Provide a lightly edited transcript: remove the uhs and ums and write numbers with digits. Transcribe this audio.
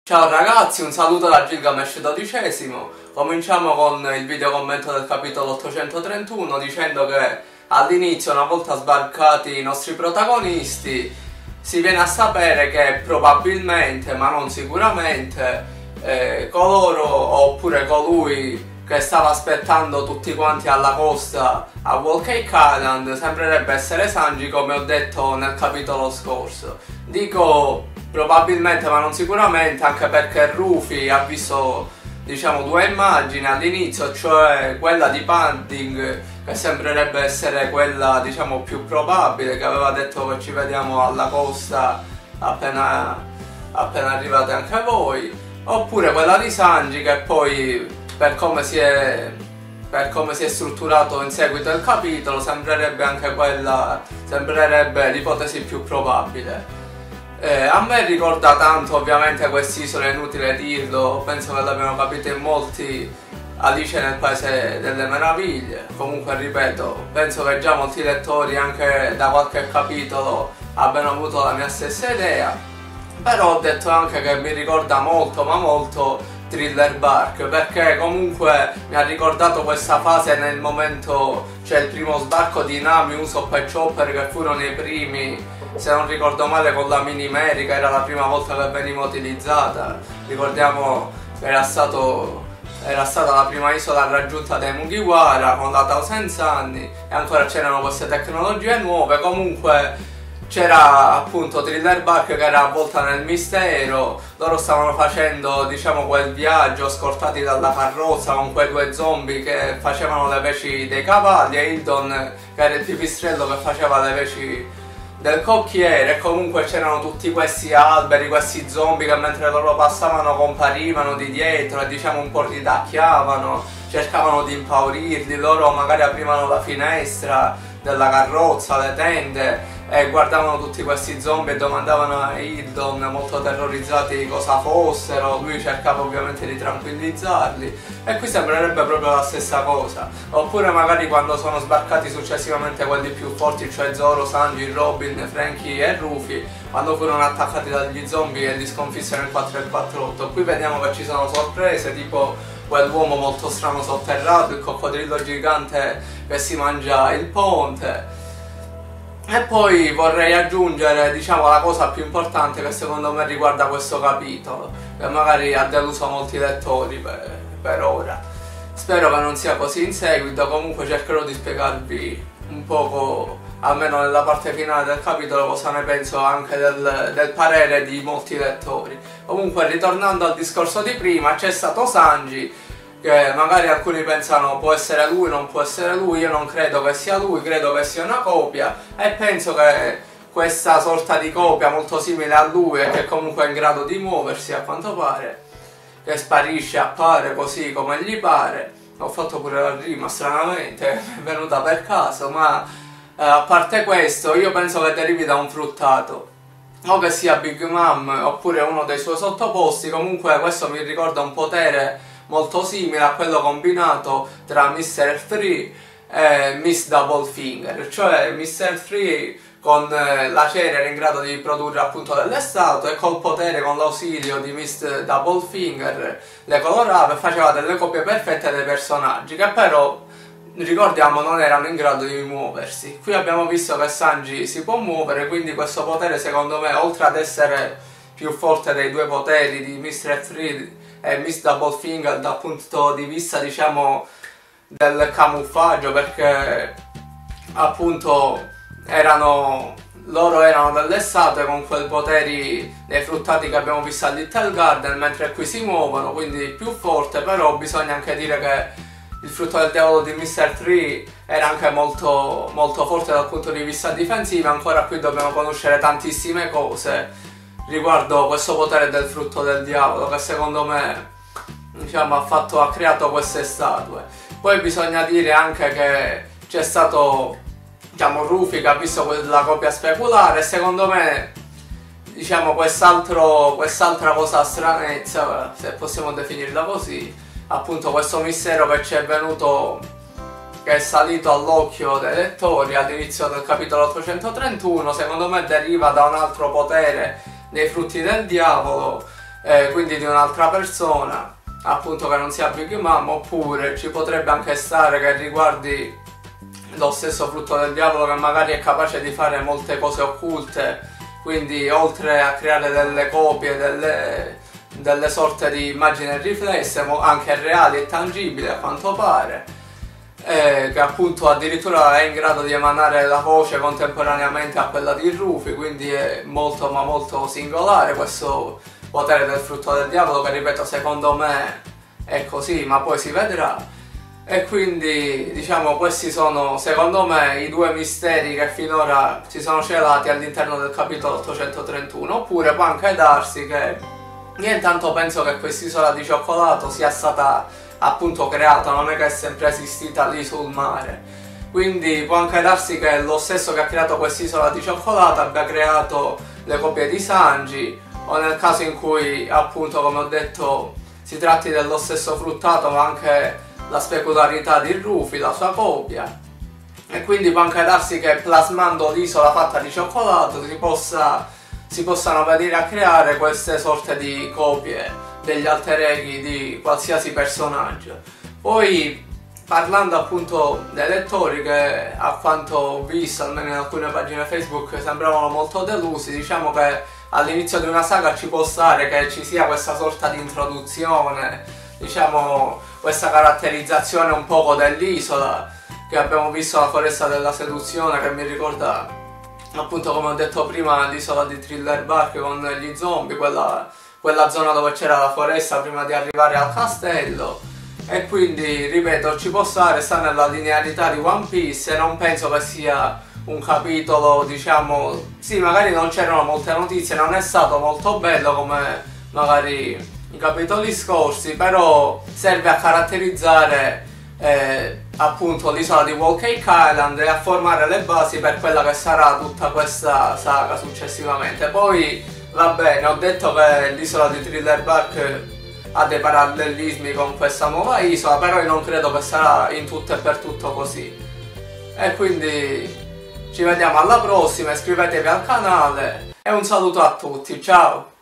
Ciao ragazzi, un saluto da Gilgamesh XII. Cominciamo con il video commento del capitolo 831 dicendo che all'inizio, una volta sbarcati i nostri protagonisti, si viene a sapere che probabilmente, ma non sicuramente, coloro oppure colui che stava aspettando tutti quanti alla costa a Whole Cake Island sembrerebbe essere Sanji, come ho detto nel capitolo scorso. Dico probabilmente ma non sicuramente, anche perché Rufy ha visto, diciamo, due immagini all'inizio, cioè quella di Panting, che sembrerebbe essere quella, diciamo, più probabile, che aveva detto che ci vediamo alla costa appena arrivate anche voi, oppure quella di Sanji, che poi per come si è strutturato in seguito il capitolo sembrerebbe anche quella, sembrerebbe l'ipotesi più probabile. A me ricorda tanto ovviamente quest'isola, è inutile dirlo, penso che l'abbiano capito in molti, Alice nel Paese delle Meraviglie. Comunque ripeto, penso che già molti lettori anche da qualche capitolo abbiano avuto la mia stessa idea, però ho detto anche che mi ricorda molto ma molto Thriller Bark, perché comunque mi ha ricordato questa fase nel momento, cioè il primo sbarco di Nami, Usopp e Chopper, che furono i primi, se non ricordo male, con la Mini Mary, che era la prima volta che veniva utilizzata. Ricordiamo che era stata la prima isola raggiunta dai Mugiwara con la Thousand Sunny, e ancora c'erano queste tecnologie nuove. Comunque c'era appunto Thriller Bark, che era avvolta nel mistero. Loro stavano facendo, diciamo, quel viaggio scortati dalla carrozza con quei due zombie che facevano le veci dei cavalli, e Hildon, che era il pipistrello che faceva le veci del cocchiere. E comunque c'erano tutti questi alberi, questi zombie che mentre loro passavano comparivano di dietro e, diciamo, un po' ridacchiavano, cercavano di impaurirli. Loro magari aprivano la finestra della carrozza, le tende, e guardavano tutti questi zombie e domandavano a Hildon, molto terrorizzati, cosa fossero. Lui cercava ovviamente di tranquillizzarli, e qui sembrerebbe proprio la stessa cosa. Oppure magari quando sono sbarcati successivamente quelli più forti, cioè Zoro, Sanji, Robin, Franky e Rufy, quando furono attaccati dagli zombie e li sconfissero in 4 e 4-8. Qui vediamo che ci sono sorprese, tipo quell'uomo molto strano sotterrato, il coccodrillo gigante che si mangia il ponte. E poi vorrei aggiungere, diciamo, la cosa più importante che secondo me riguarda questo capitolo, che magari ha deluso molti lettori per ora. Spero che non sia così in seguito. Comunque cercherò di spiegarvi un poco, almeno nella parte finale del capitolo, cosa ne penso anche del parere di molti lettori. Comunque, ritornando al discorso di prima, c'è stato Sanji, che magari alcuni pensano può essere lui, non può essere lui. Io non credo che sia lui, credo che sia una copia, e penso che questa sorta di copia molto simile a lui, e che comunque è in grado di muoversi a quanto pare, che sparisce, appare così come gli pare. Ho fatto pure la rima, stranamente, è venuta per caso, ma a parte questo, io penso che derivi da un fruttato, o che sia Big Mom oppure uno dei suoi sottoposti. Comunque questo mi ricorda un potere molto simile a quello combinato tra Mr. 3 e Miss Double Finger, cioè Mr. 3 con la cera era in grado di produrre appunto delle statue, e col potere, con l'ausilio di Miss Double Finger, le colorava e faceva delle copie perfette dei personaggi, che però, ricordiamo, non erano in grado di muoversi. Qui abbiamo visto che Sanji si può muovere, quindi questo potere, secondo me, oltre ad essere più forte dei due poteri di Mr. 3 e Miss Double Finger dal punto di vista, diciamo, del camuffaggio, perché appunto loro erano delle statue con quei poteri dei fruttati che abbiamo visto a Little Garden, mentre qui si muovono, quindi più forte. Però bisogna anche dire che il frutto del diavolo di Mr. 3 era anche molto, molto forte dal punto di vista difensivo. Ancora qui dobbiamo conoscere tantissime cose riguardo questo potere del frutto del diavolo, che secondo me, diciamo, ha creato queste statue. Poi bisogna dire anche che c'è stato, diciamo, Rufy, che ha visto la copia speculare, e secondo me, diciamo, quest'altra cosa stranezza, se possiamo definirla così, appunto questo mistero che ci è venuto, che è salito all'occhio dei lettori all'inizio del capitolo 831, secondo me deriva da un altro potere dei frutti del diavolo, quindi di un'altra persona, appunto che non sia Big Mom, oppure ci potrebbe anche stare che riguardi lo stesso frutto del diavolo, che magari è capace di fare molte cose occulte, quindi oltre a creare delle copie, delle sorte di immagini riflesse, anche reali e tangibili a quanto pare, che appunto addirittura è in grado di emanare la voce contemporaneamente a quella di Rufy, quindi è molto ma molto singolare questo potere del frutto del diavolo, che ripeto secondo me è così, ma poi si vedrà. E quindi diciamo questi sono secondo me i due misteri che finora si sono celati all'interno del capitolo 831. Oppure può anche darsi che io intanto penso che quest'isola di cioccolato sia stata appunto creata, non è che è sempre esistita lì sul mare, quindi può anche darsi che lo stesso che ha creato quest'isola di cioccolato abbia creato le copie di Sanji, o nel caso in cui appunto, come ho detto, si tratti dello stesso fruttato ma anche la specularità di Rufy, la sua copia. E quindi può anche darsi che plasmando l'isola fatta di cioccolato si possano venire a creare queste sorte di copie degli alter eghi di qualsiasi personaggio. Poi, parlando appunto dei lettori, che a quanto ho visto almeno in alcune pagine Facebook sembravano molto delusi, diciamo che all'inizio di una saga ci può stare che ci sia questa sorta di introduzione, diciamo questa caratterizzazione un poco dell'isola, che abbiamo visto la foresta della seduzione, che mi ricorda appunto, come ho detto prima, l'isola di Thriller Bark con gli zombie, quella zona dove c'era la foresta prima di arrivare al castello. E quindi ripeto, ci può stare, sta nella linearità di One Piece, e non penso che sia un capitolo, diciamo, sì, magari non c'erano molte notizie, non è stato molto bello come magari i capitoli scorsi, però serve a caratterizzare appunto l'isola di Whole Cake Island e a formare le basi per quella che sarà tutta questa saga successivamente. Poi va bene, ho detto che l'isola di Thriller Bark ha dei parallelismi con questa nuova isola, però io non credo che sarà in tutto e per tutto così. E quindi ci vediamo alla prossima, iscrivetevi al canale e un saluto a tutti, ciao!